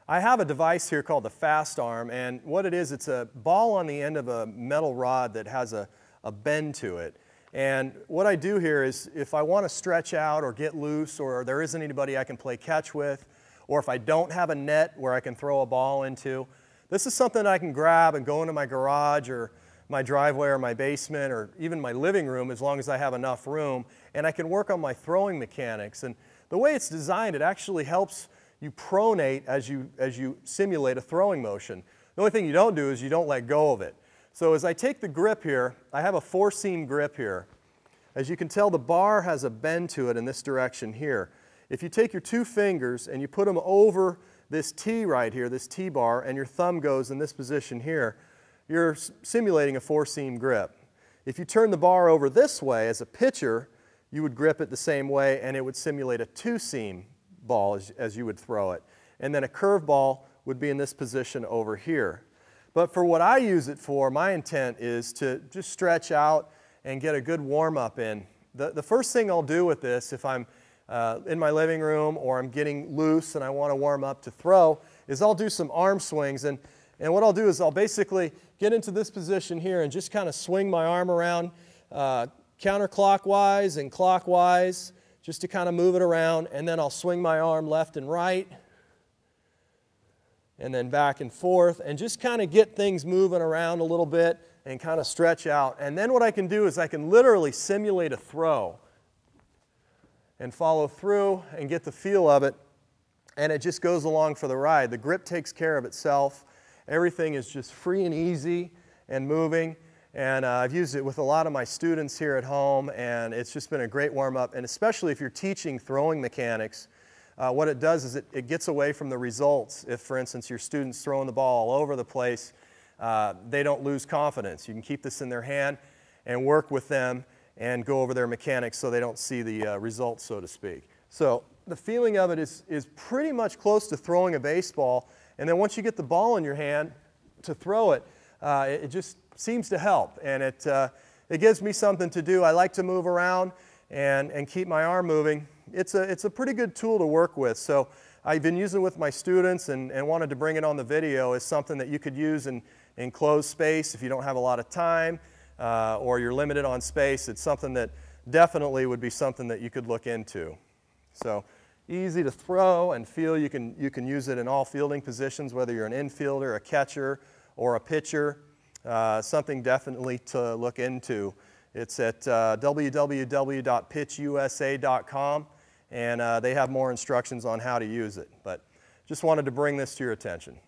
I have a device here called the FastArm, and what it is, it's a ball on the end of a metal rod that has a bend to it. And what I do here is if I want to stretch out or get loose, or there isn't anybody I can play catch with, or if I don't have a net where I can throw a ball into, this is something I can grab and go into my garage or my driveway or my basement or even my living room, as long as I have enough room, and I can work on my throwing mechanics. And the way it's designed, it actually helps you pronate as you simulate a throwing motion. The only thing you don't do is you don't let go of it. So as I take the grip here, I have a 4-seam grip here. As you can tell, the bar has a bend to it in this direction here. If you take your 2 fingers and you put them over this T right here, this T-bar, and your thumb goes in this position here, you're simulating a 4-seam grip. If you turn the bar over this way as a pitcher, you would grip it the same way and it would simulate a 2-seam ball as you would throw it. And then a curve ball would be in this position over here. But for what I use it for, my intent is to just stretch out and get a good warm-up in. The first thing I'll do with this, if I'm in my living room or I'm getting loose and I want to warm up to throw, is I'll do some arm swings. And what I'll do is I'll basically get into this position here and just kind of swing my arm around counterclockwise and clockwise, just to kind of move it around, and then I'll swing my arm left and right, and then back and forth, and just kind of get things moving around a little bit and kind of stretch out. And then what I can do is I can literally simulate a throw and follow through and get the feel of it, and it just goes along for the ride. The grip takes care of itself. Everything is just free and easy and moving. And I've used it with a lot of my students here at home, and it's just been a great warm-up. And especially if you're teaching throwing mechanics, what it does is it gets away from the results. If, for instance, your student's throwing the ball all over the place, they don't lose confidence. You can keep this in their hand and work with them and go over their mechanics so they don't see the results, so to speak. So the feeling of it is pretty much close to throwing a baseball. And then once you get the ball in your hand to throw it, it just seems to help, and it gives me something to do. I like to move around and keep my arm moving. It's a pretty good tool to work with. So I've been using it with my students and wanted to bring it on the video as something that you could use in closed space if you don't have a lot of time or you're limited on space. It's something that definitely would be something that you could look into. So easy to throw and feel. You can use it in all fielding positions, whether you're an infielder, a catcher, or a pitcher. Something definitely to look into. It's at www.pitchusa.com, and they have more instructions on how to use it. But just wanted to bring this to your attention.